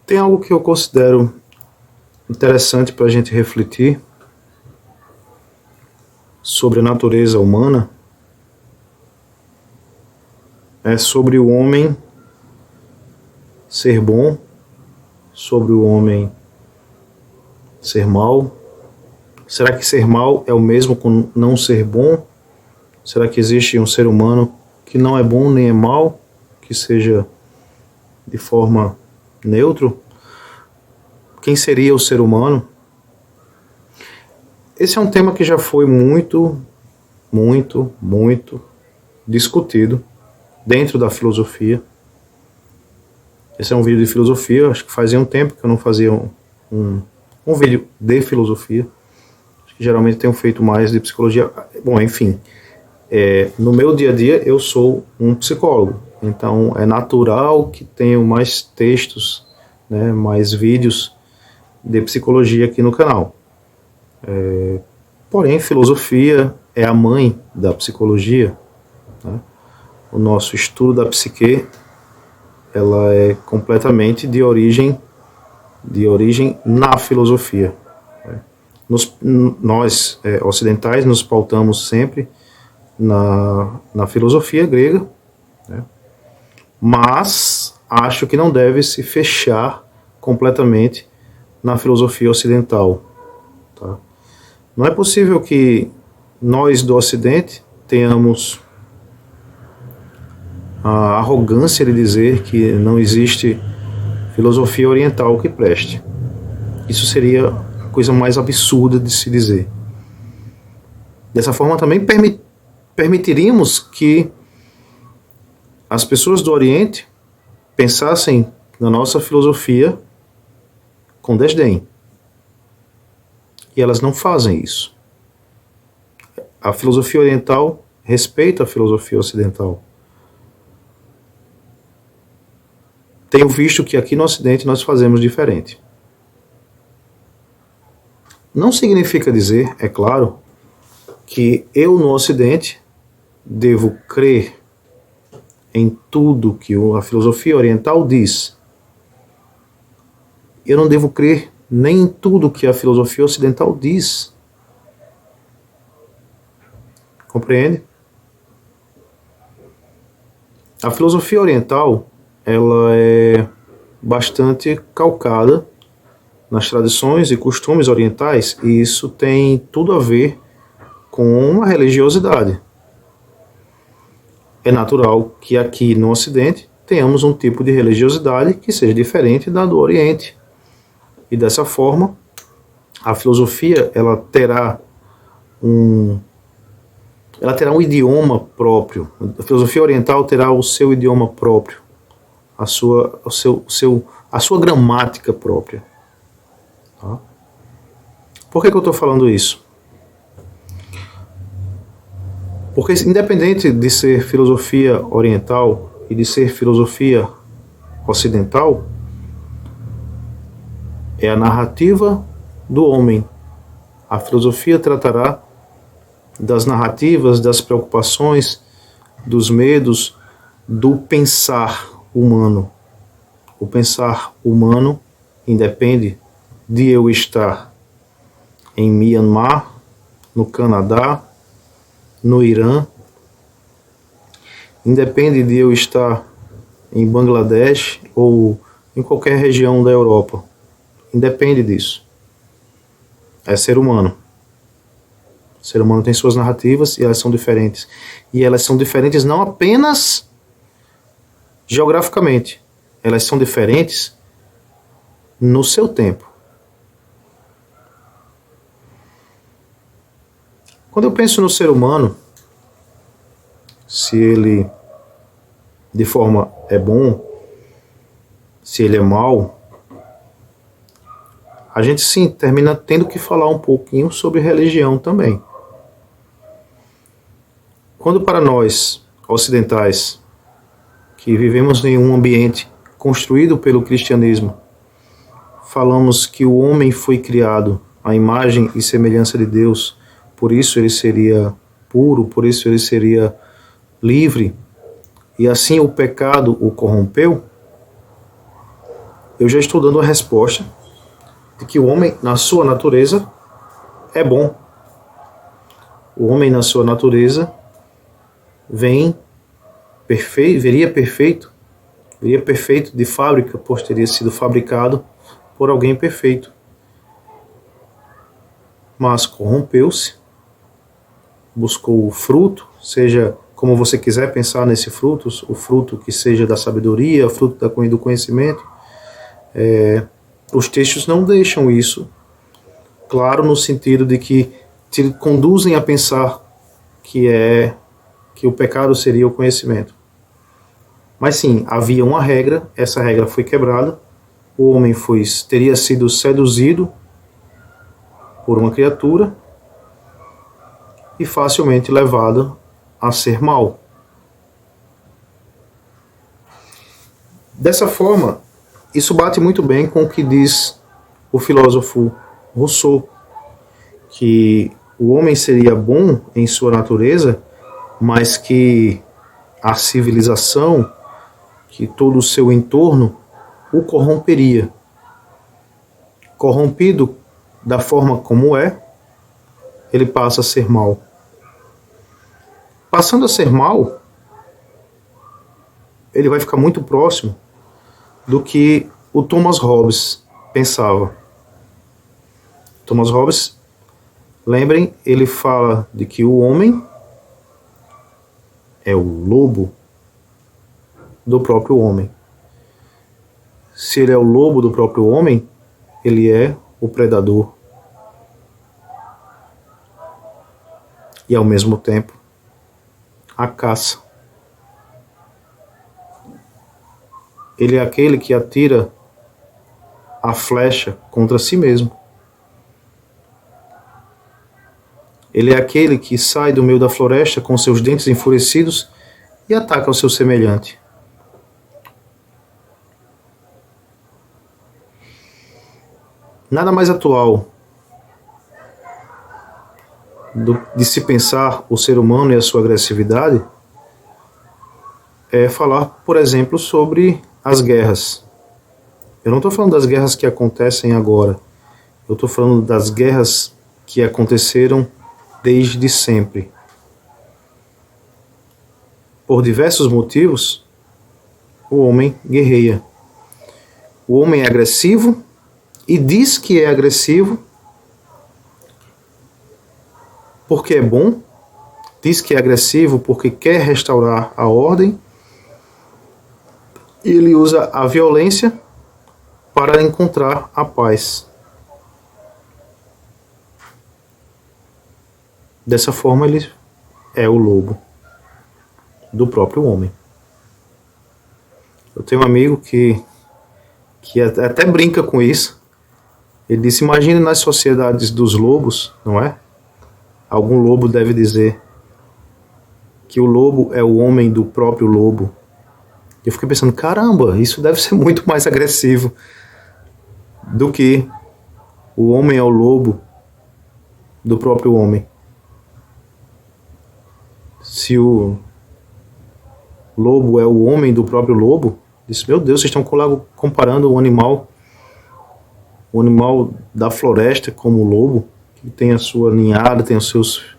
Tem algo que eu considero interessante para a gente refletir sobre a natureza humana, é sobre o homem ser bom, sobre o homem ser mal. Será que ser mal é o mesmo com não ser bom? Será que existe um ser humano que não é bom nem é mal, que seja de forma neutro? Quem seria o ser humano? Esse é um tema que já foi muito discutido dentro da filosofia. Esse é um vídeo de filosofia, acho que fazia um tempo que eu não fazia um vídeo de filosofia. Acho que geralmente tenho feito mais de psicologia. Bom, enfim, no meu dia a dia eu sou um psicólogo, então é natural que tenham mais textos, né, mais vídeos de psicologia aqui no canal. Porém, filosofia é a mãe da psicologia, né? O nosso estudo da psique, ela é completamente de origem na filosofia. Nós ocidentais nos pautamos sempre na filosofia grega, né? Mas acho que não deve se fechar completamente na filosofia ocidental, tá? Não é possível que nós do Ocidente tenhamos a arrogância de dizer que não existe filosofia oriental que preste. Isso seria a coisa mais absurda de se dizer. Dessa forma também permitiríamos que as pessoas do Oriente pensassem na nossa filosofia com desdém. E elas não fazem isso. A filosofia oriental respeita a filosofia ocidental. Tenho visto que aqui no Ocidente nós fazemos diferente. Não significa dizer, é claro, que eu no Ocidente devo crer em tudo que a filosofia oriental diz. Eu não devo crer nem em tudo que a filosofia ocidental diz. Compreende? A filosofia oriental, ela é bastante calcada nas tradições e costumes orientais, e isso tem tudo a ver com a religiosidade. É natural que aqui no Ocidente tenhamos um tipo de religiosidade que seja diferente da do Oriente. E dessa forma, a filosofia ela terá um idioma próprio. A filosofia oriental terá o seu idioma próprio, a sua gramática própria. Tá? Por que eu estou falando isso? Porque independente de ser filosofia oriental e de ser filosofia ocidental, é a narrativa do homem. A filosofia tratará das narrativas, das preocupações, dos medos, do pensar humano. O pensar humano independe de eu estar em Myanmar, no Canadá, no Irã, independe de eu estar em Bangladesh ou em qualquer região da Europa. Independe disso. É ser humano. O ser humano tem suas narrativas e elas são diferentes. E elas são diferentes não apenas geograficamente. Elas são diferentes no seu tempo. Quando eu penso no ser humano, se ele de forma é bom, se ele é mau, a gente sim termina tendo que falar um pouquinho sobre religião também. Quando para nós, ocidentais, que vivemos em um ambiente construído pelo cristianismo, falamos que o homem foi criado à imagem e semelhança de Deus, por isso ele seria puro, por isso ele seria livre, e assim o pecado o corrompeu, eu já estou dando a resposta de que o homem, na sua natureza, é bom. O homem, na sua natureza, veria perfeito de fábrica, pois teria sido fabricado por alguém perfeito. Mas corrompeu-se, buscou o fruto, seja como você quiser pensar nesse fruto, o fruto que seja da sabedoria, o fruto do conhecimento. Os textos não deixam isso claro, no sentido de que te conduzem a pensar que o pecado seria o conhecimento. Mas sim, havia uma regra, essa regra foi quebrada, o homem teria sido seduzido por uma criatura e facilmente levado a ser mau. Dessa forma, isso bate muito bem com o que diz o filósofo Rousseau, que o homem seria bom em sua natureza, mas que a civilização, que todo o seu entorno o corromperia. Corrompido da forma como ele passa a ser mau. Passando a ser mau, ele vai ficar muito próximo do que o Thomas Hobbes pensava. Thomas Hobbes, lembrem, ele fala de que o homem é o lobo do próprio homem. Se ele é o lobo do próprio homem, ele é o predador. E ao mesmo tempo, a caça. Ele é aquele que atira a flecha contra si mesmo. Ele é aquele que sai do meio da floresta com seus dentes enfurecidos e ataca o seu semelhante. Nada mais atual de se pensar o ser humano e a sua agressividade é falar, por exemplo, sobre as guerras. Eu não estou falando das guerras que acontecem agora. Eu estou falando das guerras que aconteceram desde sempre. Por diversos motivos, o homem guerreia. O homem é agressivo e diz que é agressivo porque é bom, diz que é agressivo porque quer restaurar a ordem, e ele usa a violência para encontrar a paz. Dessa forma, ele é o lobo do próprio homem. Eu tenho um amigo que até brinca com isso. Ele disse, imagine nas sociedades dos lobos, não é? Algum lobo deve dizer que o lobo é o homem do próprio lobo. Eu fiquei pensando, caramba, isso deve ser muito mais agressivo do que o homem é o lobo do próprio homem. Se o lobo é o homem do próprio lobo, disse, meu Deus, vocês estão comparando o animal da floresta como o lobo, que tem a sua ninhada, tem os seus,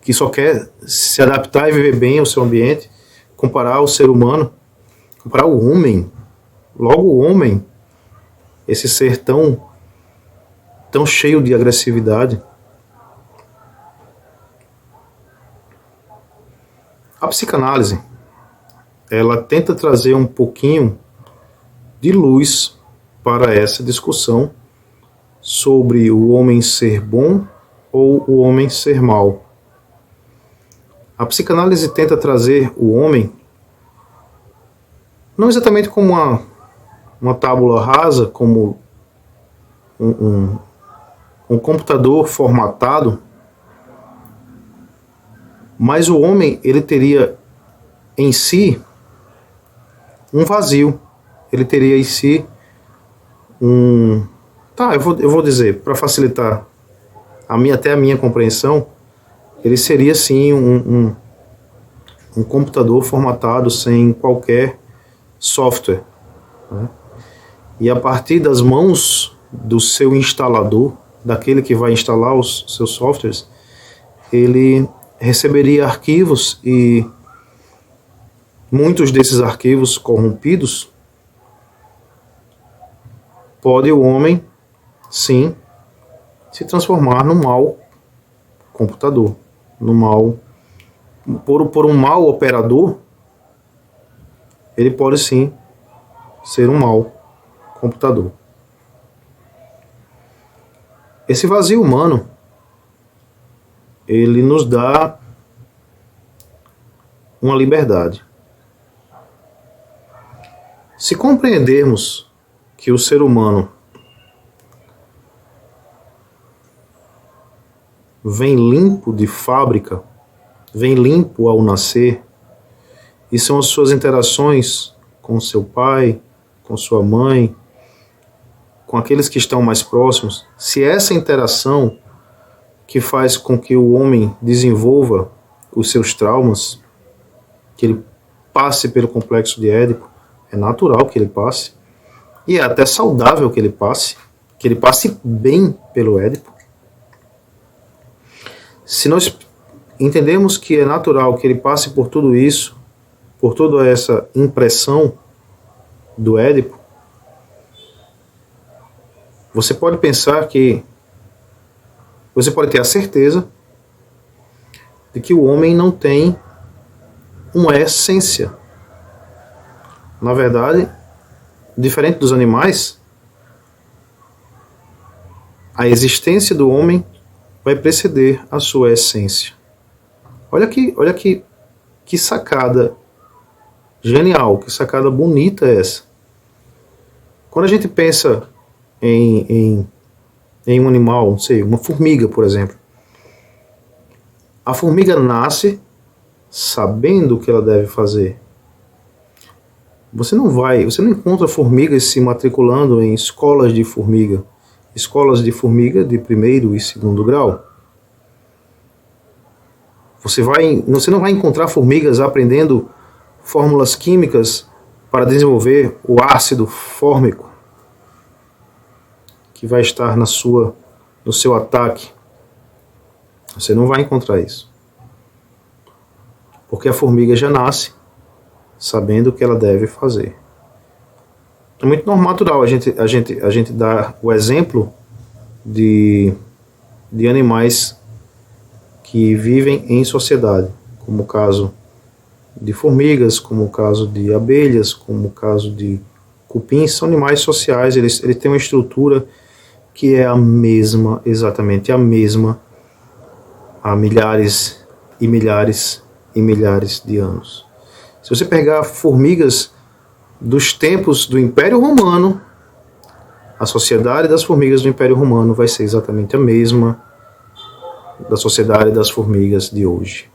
que só quer se adaptar e viver bem ao seu ambiente, comparar o ser humano, comparar o homem, logo o homem, esse ser tão cheio de agressividade. A psicanálise, ela tenta trazer um pouquinho de luz para essa discussão sobre o homem ser bom ou o homem ser mau. A psicanálise tenta trazer o homem não exatamente como uma tábula rasa, como um computador formatado, mas o homem, ele teria em si um vazio, ele teria em si eu vou dizer, para facilitar até a minha compreensão, ele seria sim um computador formatado sem qualquer software, né? e a partir das mãos do seu instalador, daquele que vai instalar os seus softwares, ele receberia arquivos, e muitos desses arquivos corrompidos, pode o homem, sim, se transformar num mau computador, no mau, por um mau operador, ele pode sim ser um mau computador. Esse vazio humano, ele nos dá uma liberdade. Se compreendermos que o ser humano vem limpo de fábrica, vem limpo ao nascer, e são as suas interações com seu pai, com sua mãe, com aqueles que estão mais próximos, se essa interação que faz com que o homem desenvolva os seus traumas, que ele passe pelo complexo de Édipo, é natural que ele passe, e é até saudável que ele passe bem pelo Édipo. Se nós entendemos que é natural que ele passe por tudo isso, por toda essa impressão do Édipo, você pode pensar que, você pode ter a certeza de que o homem não tem uma essência. Na verdade, diferente dos animais, a existência do homem vai preceder a sua essência. Olha que sacada genial, que sacada bonita é essa. Quando a gente pensa em um animal, não sei, uma formiga, por exemplo. A formiga nasce sabendo o que ela deve fazer. Você não encontra formigas se matriculando em escolas de formiga de primeiro e segundo grau. Você não vai encontrar formigas aprendendo fórmulas químicas para desenvolver o ácido fórmico que vai estar no seu ataque. Você não vai encontrar isso. Porque a formiga já nasce sabendo o que ela deve fazer. É muito natural a gente dar o exemplo de animais que vivem em sociedade, como o caso de formigas, como o caso de abelhas, como o caso de cupins. São animais sociais, eles têm uma estrutura que é a mesma, exatamente a mesma, há milhares e milhares e milhares de anos. Se você pegar formigas dos tempos do Império Romano, a sociedade das formigas do Império Romano vai ser exatamente a mesma da sociedade das formigas de hoje.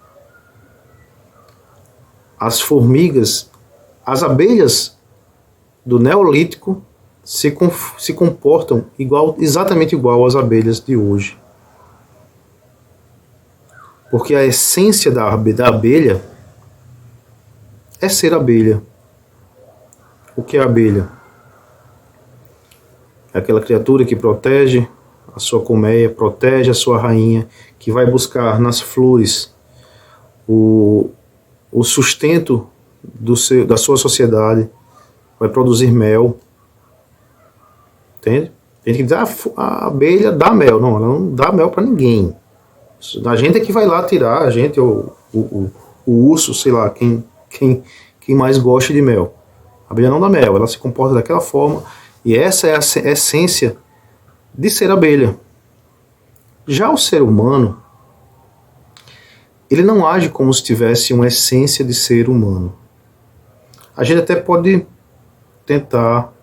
As abelhas do Neolítico se comportam exatamente igual às abelhas de hoje. Porque a essência da abelha é ser abelha. O que é a abelha? É aquela criatura que protege a sua colmeia, protege a sua rainha, que vai buscar nas flores o sustento da sua sociedade, vai produzir mel. Entende? Tem que dizer, a abelha dá mel. Não, ela não dá mel para ninguém. A gente é que vai lá tirar, a gente, o urso, sei lá, quem mais gosta de mel. A abelha não dá mel, ela se comporta daquela forma, e essa é a essência de ser abelha. Já o ser humano, ele não age como se tivesse uma essência de ser humano. A gente até pode tentar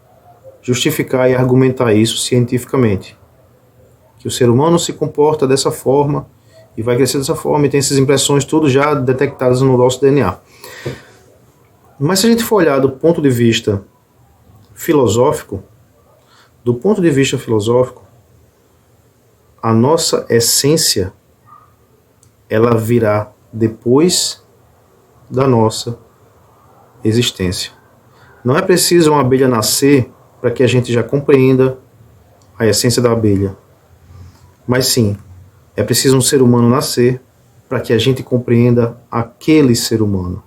justificar e argumentar isso cientificamente. Que o ser humano se comporta dessa forma e vai crescer dessa forma e tem essas impressões tudo já detectadas no nosso DNA. Mas se a gente for olhar do ponto de vista filosófico, a nossa essência, ela virá depois da nossa existência. Não é preciso uma abelha nascer para que a gente já compreenda a essência da abelha. Mas sim, é preciso um ser humano nascer para que a gente compreenda aquele ser humano.